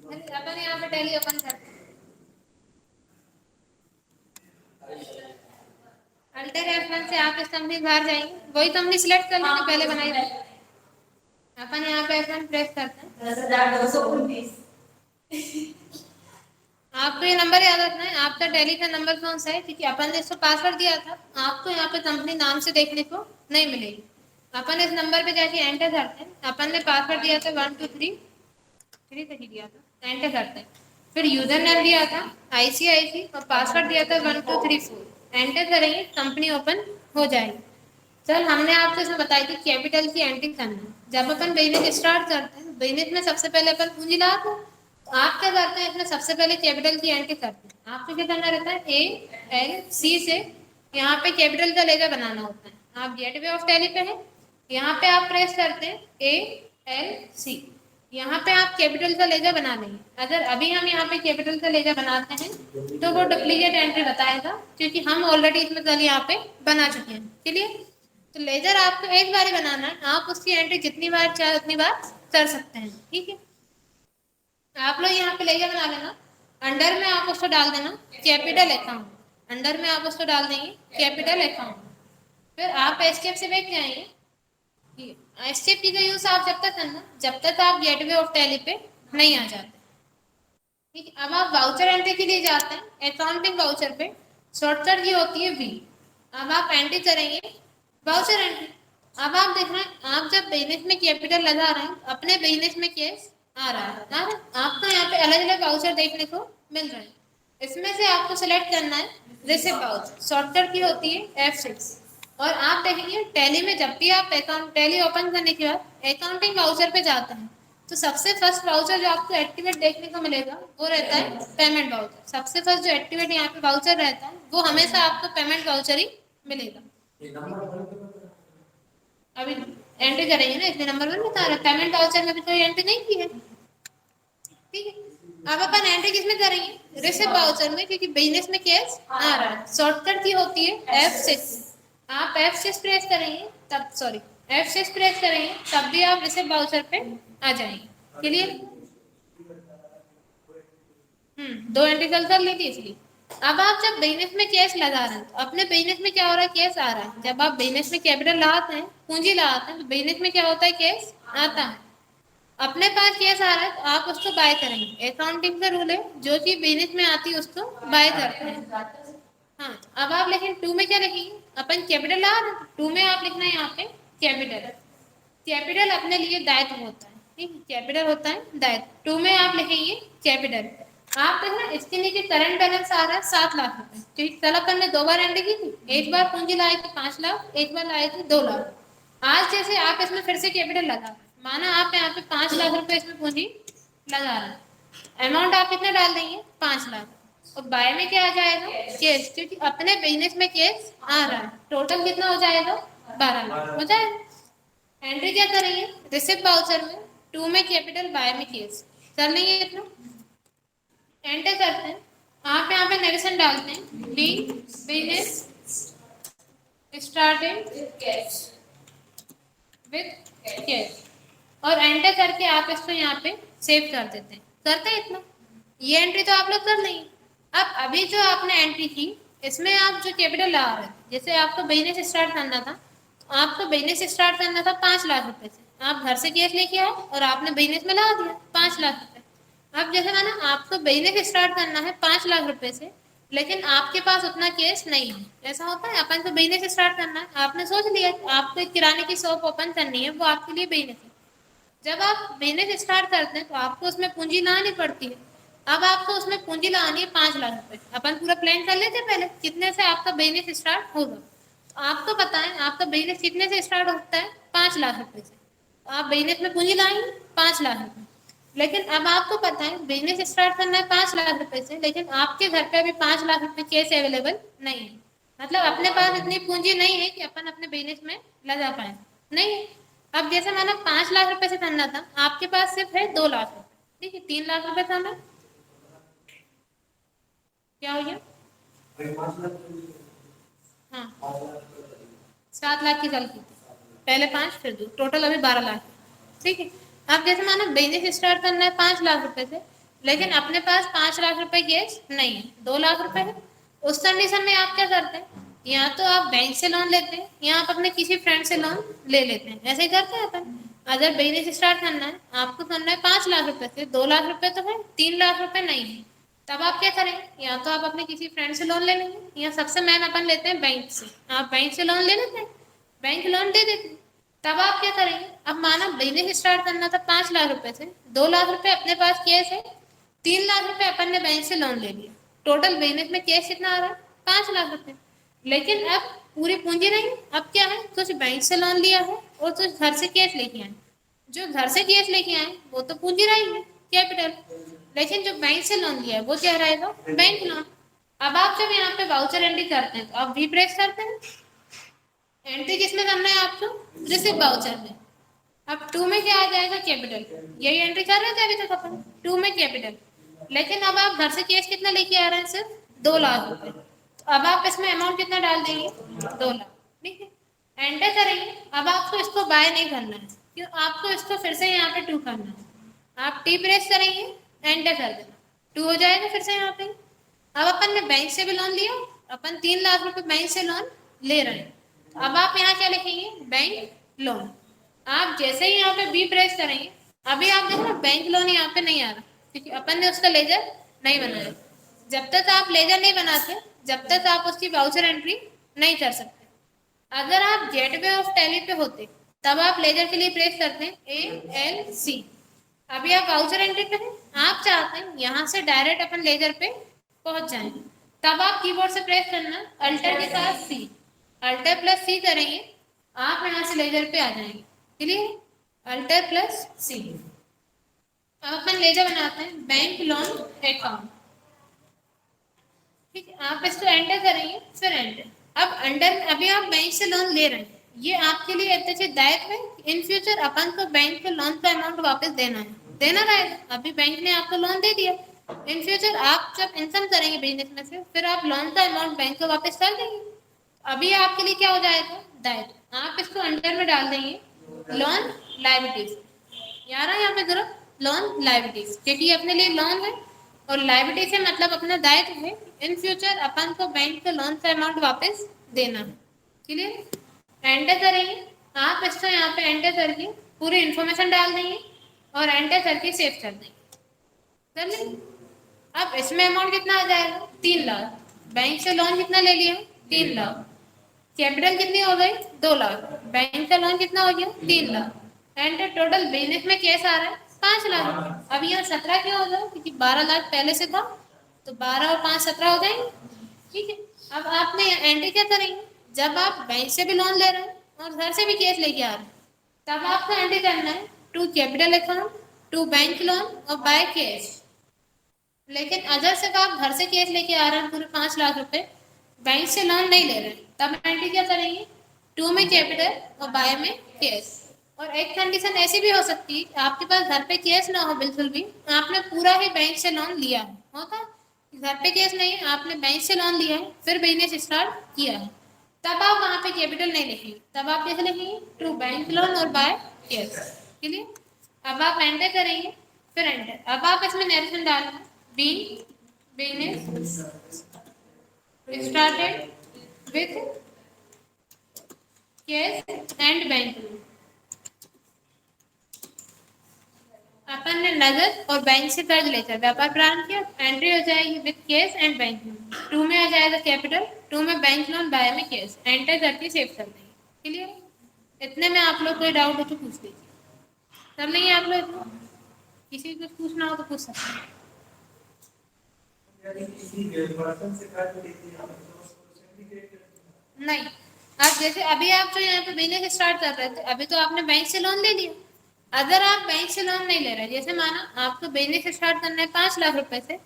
अपन यहाँ पे tally open करते हैं, अल्टर F1 से आप इस कंपनी बाहर जाएंगे, वही कंपनी सिलेक्ट कर लेंगे पहले बनाई थी। अपन यहाँ पे F1 प्रेस करते हैं। 10,219। आपको ये नंबर याद रखना है, आपका टैली का नंबर कौन सा है, क्योंकि अपन ने इसको पासवर्ड दिया था, आपको यहाँ पे कंपनी नाम से देखने को नहीं मिलेगी। अपन इस नंबर पे जाके एंटर करते हैं। अपन ने पासवर्ड दिया था 123 तक ही दिया था, एंटर करते हैं। फिर यूजर नेम दिया था ICIC और पासवर्ड दिया था 1234, एंटर करेंगे, कंपनी ओपन हो जाएगी। चल, हमने आपको इसमें बताई थी कैपिटल की एंट्री करना। जब अपन बिजनेस स्टार्ट करते हैं, बिजनेस में सबसे पहले अपन पूंजी लगाते हैं, तो आप क्या करते हैं, इसमें सबसे पहले कैपिटल की एंट्री करते हैं। आपको क्या करना रहता है, ALC से यहाँ पे कैपिटल का लेजर बनाना होता है। आप गेटवे ऑफ टैली पे है, यहाँ पे आप प्रेस करते हैं ALC, यहाँ पे आप कैपिटल का लेजर बना लेंगे। अगर अभी हम यहाँ पे कैपिटल का लेजर बनाते हैं तो वो डुप्लीकेट एंट्री बताएगा, क्योंकि हम ऑलरेडी इसमें कल यहाँ पे बना चुके हैं। चलिए, तो लेजर आपको एक बार ही बनाना है, आप उसकी एंट्री जितनी बार चाहे उतनी बार कर सकते हैं। ठीक है, आप लोग यहाँ पे लेजर बना लेना। अंडर में आप उसको डाल देना कैपिटल अकाउंट, अंडर में आप उसको डाल देंगे कैपिटल अकाउंट। फिर आप एस्केप से बैठ जाएंगे। एस्केप की का यूज आप जब तक करना जब तक आप गेटवे ऑफ टैली पे नहीं आ जाते। ठीक है, अब आप वाउचर एंट्री के लिए जाते हैं, अकाउंटिंग वाउचर पे शॉर्टकट की होती है V। अब आप एंट्री करेंगे वाउचर एंट्री। अब आप देख रहे हैं, आप जब बिजनेस में कैपिटल लगा रहे हैं, अपने बिजनेस में केस आ रहा है, आपको यहाँ पे अलग अलग वाउचर देखने को मिल रहे हैं। इसमें से आपको सिलेक्ट करना है रिसिप्ट वाउचर, शॉर्टकट की होती है F6। और आप देखेंगे टैली में जब भी आप अकाउंट टैली ओपन करने के बाद अकाउंटिंग वाउचर पे जाते हैं, तो सबसे फर्स्ट वाउचर जो आपको एक्टिवेट देखने को मिलेगा वो रहता है पेमेंट वाउचर। सबसे फर्स्ट जो एक्टिवेट यहाँ पे वाउचर रहता है वो हमेशा आपको पेमेंट वाउचर ही मिलेगा। अभी एंट्री करेंगे ना, इसलिए नंबर 1 बता रहा है, पेमेंट वाउचर में भी कोई एंट्री नहीं की है। ठीक है, अब अपन एंट्री किसमें करेंगे, रिसिप्ट वाउचर में, क्योंकि बिजनेस में केस आ रहा है। शॉर्टकट की होती है F6। आप F6 प्रेस करेंगे तब, सॉरी, F6 प्रेस करेंगे तब भी आप रिसिप्ट वाउचर पे आ जाएंगे। क्लियर? दो एंट्री कल कर ली थी इसलिए। अब आप जब बिजनेस में कैश लगा रहे हैं, तो अपने बिजनेस में क्या हो रहा है, कैश आ रहा है। जब आप बिजनेस में कैपिटल लगाते हैं, पूंजी लगाते हैं, तो बिजनेस में क्या होता है, कैश आता है। अपने पास कैश आ रहा है तो आप उसको बाय करेंगे। अकाउंटिंग का रूल है, जो चीज बिजनेस में आती है उसको बाय करते हैं। हाँ, अब आप लेकिन 2 में क्या लिखेंगे, अपन कैपिटल लगा रहे हैं, 2 में आप लिखना है यहाँ पे कैपिटल। कैपिटल अपने लिए दायित्व होता है। ठीक है, कैपिटल होता है दायित्व। 2 में आप लिखेंगे कैपिटल। आप देखना इसके नीचे करंट बैलेंस आ रहा है 7 लाख रुपए, क्योंकि कल अपन ने 2 बार एंट्री की थी। एक बार पूंजी लाए थे 5 लाख, एक बार लाए थे 2 लाख। आज जैसे आप इसमें फिर से कैपिटल लगा, माना आप यहाँ पे 5 लाख रुपए इसमें पूंजी लगा रहे हैं, अमाउंट आप कितना डाल देंगे, 5 लाख। और बाय में क्या आ जाएगा, केस, क्योंकि अपने बिजनेस में केस आ रहा है। टोटल कितना हो जाएगा, 12 लाख हो जाएगा। एंट्री क्या करेंगे, रिसिप्ट वाउचर में, 2 में कैपिटल, बाय में केस कर लेंगे इतना। एंटर करते हैं, आप यहाँ पे नेगेशन डालते हैं, B business started with cash, और एंटर करके आप इसको यहाँ पे सेव कर देते हैं। करते हैं इतना, ये एंट्री तो आप लोग कर लेंगे। अब अभी जो आपने एंट्री की, इसमें आप जो कैपिटल लगा रहे हैं, जैसे आपको बिजनेस स्टार्ट करना था, तो आपको बिजनेस स्टार्ट करना था 5 लाख रुपए से। आप घर से कैश लेके आए और आपने बिजनेस में लगा दिया 5 लाख रुपए। अब जैसे माना आपको बिजनेस स्टार्ट करना है 5 लाख रुपए से, लेकिन आपके पास उतना कैश नहीं है। ऐसा होता है, अपन को बिजनेस स्टार्ट करना है, आपने सोच लिया आपको एक किराने की शॉप ओपन करनी है, वो आपके लिए बिजनेस है। जब आप बिजनेस स्टार्ट करते हैं तो आपको उसमें पूंजी लानी पड़ती है। अब आपको उसमें पूंजी लानी है 5 लाख रुपए। अपन पूरा प्लान कर लेते हैं पहले कितने से आपका बिजनेस स्टार्ट होगा। तो आपको पता है आपका बिजनेस कितने से स्टार्ट होता है, 5 लाख रुपए से। तो आप बिजनेस में पूंजी लाएंगे 5 लाख रुपए। लेकिन अब आपको पता है बिजनेस स्टार्ट करना है 5 लाख रुपए से, लेकिन आपके घर पे अभी 5 लाख रुपए कैश अवेलेबल नहीं है। मतलब अपने पास इतनी पूंजी नहीं है कि अपन अपने बिजनेस में लगा पाए, नहीं है। अब जैसे माना 5 लाख रुपए से करना था, आपके पास सिर्फ है 2 लाख रुपए। ठीक है, 3 लाख रुपए था ना, क्या हो गया, हाँ 7 लाख की गलती थी, पहले 5 फिर 2, टोटल अभी 12 लाख। ठीक है, अब जैसे माना बिजनेस स्टार्ट करना है 5 लाख रुपए से, लेकिन अपने पास 5 लाख रुपए कैश नहीं है, 2 लाख रुपए है। उस कंडीशन में आप क्या करते हैं, या तो आप बैंक से लोन लेते हैं या आप अपने किसी फ्रेंड से लोन ले लेते हैं, ऐसे ही करते हैं अपन। अगर बिजनेस स्टार्ट करना है, आपको करना है 5 लाख रुपए से, 2 लाख रुपए तो है, 3 लाख रुपए नहीं है, तब आप क्या करें, या तो आप अपने किसी फ्रेंड से लोन ले लेंगे या सबसे मेन अपन लेते हैं बैंक से। आप बैंक से लोन ले लेते हैं, बैंक लोन दे देते हैं, तब आप क्या करेंगे, अब माना बिजनेस स्टार्ट करना था 5 लाख रुपए से, 2 लाख रुपए अपने पास कैश है, 3 लाख रुपए अपन ने बैंक से लोन ले लिया, टोटल बिजनेस में कैश कितना आ रहा है, 5 लाख रुपए। लेकिन अब पूरी पूंजी नहीं, अब क्या है, कुछ बैंक से लोन लिया है और कुछ घर से कैश लेके आए। जो घर से कैश लेके आए वो तो पूंजी रही है, कैपिटल। लेकिन जो बैंक से लोन लिया है वो क्या रहेगा, बैंक लोन। अब आप जब यहाँ पे वाउचर एंट्री करते हैं तो आप वी प्रेस करते हैं, एंट्री किसमें करना है आपको, रिसिप्ट वाउचर में। अब 2 में क्या आ जाएगा, कैपिटल। यही एंट्री कर रहे थे अभी तक अपन, 2 में कैपिटल। लेकिन अब आप घर से कैश कितना लेके आ रहे हैं, सिर्फ 2 लाख रुपए। तो अब आप इसमें अमाउंट कितना डाल देंगे, 2 लाख, ठीक है। एंटर करेंगे। अब आपको इसको बाय नहीं करना है, क्यों, आपको इसको फिर से यहाँ पे 2 करना है। आप टी प्रेस करेंगे, एंटर कर देना, 2 हो जाएगा फिर से यहाँ पे। अब अपन ने बैंक से भी लोन लिया, अपन 3 लाख रुपए बैंक से लोन ले रहे हैं, तो अब आप यहाँ क्या लिखेंगे, बैंक लोन। आप जैसे ही यहाँ पे बी प्रेस करेंगे, अभी आप देखो ना बैंक लोन यहाँ पे नहीं आ रहा, क्योंकि अपन ने उसका लेजर नहीं बनाया। जब तक आप लेजर नहीं बनाते, जब तक आप उसकी वाउचर एंट्री नहीं कर सकते। अगर आप गेटवे ऑफ टैली पे होते, तब आप लेजर के लिए प्रेस करते हैं ALC। अभी आप वाउचर एंट्री पे हैं, आप चाहते हैं यहाँ से डायरेक्ट अपन लेजर पे पहुंच जाएं, तब आप कीबोर्ड से प्रेस करना अल्टर के साथ C, अल्टर प्लस C करेंगे, आप यहाँ से लेजर पे आ जाएंगे, क्लियर, अल्टर प्लस C। अब अपन लेजर बनाते हैं बैंक लोन अकाउंट, ठीक है। आप इसको एंटर करेंगे, फिर एंटर। अब अंडर अभी आप बैंक से लोन ले रहे हैं, ये आपके लिए अच्छे दायित्व है, इन फ्यूचर अपन को बैंक के लोन का अमाउंट वापस देना है, देना रहेगा। अभी बैंक ने आपको लोन दे दिया, इन फ्यूचर आप जब इनकम करेंगे बिजनेस में से, फिर आप लोन का अमाउंट बैंक को वापस कर देंगे। अभी आपके लिए क्या हो जाएगा, दायित्व। आप इसको अंडर में डाल देंगे लोन लाइबिलिटीज, यार यहाँ पे जरूर लोन लाइबिलिटीज, क्योंकि अपने लिए लोन है और लाइबिलिटी से मतलब अपना दायित्व है, इन फ्यूचर अपन को बैंक का लोन का अमाउंट वापस देना है, क्लियर। एंटर करेंगे, आप इसको यहाँ पे एंटर करके पूरी इन्फॉर्मेशन डाल देंगे और एंटर करके सेव कर देंगे, कर लेंगे। अब इसमें अमाउंट कितना आ जाएगा, 3 लाख। बैंक से लोन कितना ले लिया, 3 लाख। कैपिटल कितनी हो गई, 2 लाख। बैंक का लोन कितना हो गया, 3 लाख। एंड टोटल बिजनेस में कैश आ रहा है 5 लाख। अब यहाँ 17 क्यों हो गया, क्योंकि 12 लाख पहले से था, तो 12 और 5 17 हो जाएंगे, ठीक है। अब आपने एंट्री क्या करेंगे, जब आप बैंक से भी लोन ले रहे हैं और घर से भी कैश लेके आ रहे हैं, तब आपको एंट्री करना है to capital account, to bank loan और बाय कैश। लेकिन अगर सिर्फ आप घर से कैश लेके आ रहे हैं पूरे 5 लाख रुपए, बैंक से लोन नहीं ले रहे हैं, तब एंट्री क्या करेंगे, 2 में कैपिटल और बाय में कैश। और एक कंडीशन ऐसी भी हो सकती है, आपके पास घर पे कैश ना हो बिल्कुल भी, आपने पूरा ही बैंक से लोन लिया है, होता है घर पे कैश नहीं है, आपने बैंक से लोन लिया है, फिर बिजनेस स्टार्ट किया है, तब आप वहाँ पे कैपिटल नहीं लिखेंगे, तब आप कैसे लिखेंगे, टू बैंक लोन और बाय कैश, क्लियर। अब आप एंटर करेंगे, फिर एंटर। अब आप इसमें नरेशन डालना, be business started with cash and bank loan. अपन ने नगद और बैंक से कर्ज लेकर व्यापार प्रारंभ किया, एंट्री हो जाएगी with cash and bank loan. 2 में आ जाएगा कैपिटल, 2 में बैंक लोन, बाय में कैश। एंटर करके सेव कर देंगे, क्लियर। इतने में आप लोग कोई डाउट हो तो पूछ लीजिए, सब नहीं है आप लोग इतना, किसी को पूछना हो तो पूछ सकते हैं। नहीं, आप जैसे अभी आप जो यहाँ पे बिजनेस स्टार्ट कर रहे थे, अभी तो आपने बैंक से लोन ले लिया। अगर आप बैंक से लोन नहीं ले रहे, जैसे माना आपको बिजनेस स्टार्ट करना है 5 लाख रुपए से,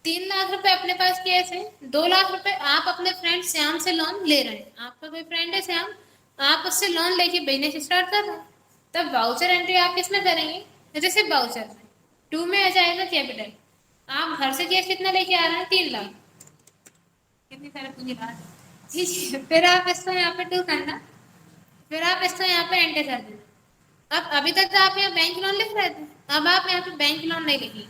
3 लाख रुपए अपने पास कैश है, 2 लाख रुपए आप अपने फ्रेंड श्याम से लोन ले रहे हैं, आपका कोई फ्रेंड है श्याम, आप उससे लोन लेके बिजनेस स्टार्ट कर रहे हैं, तब वाउचर एंट्री आप किसमें करेंगे, रिसिप्ट वाउचर में। 2 में आ जाएगा कैपिटल, आप घर से कैश कितना लेके आ रहे हैं, 3 लाख, कितनी सारे पूंजी ला रहे हैं, ठीक है। फिर आप इसको यहाँ पे 2 करना, फिर आप इसको यहाँ पे एंटर कर देना। अब अभी तक तो आप यहाँ बैंक लोन लिख रहे थे, अब आप यहाँ पे बैंक लोन नहीं लिखिए,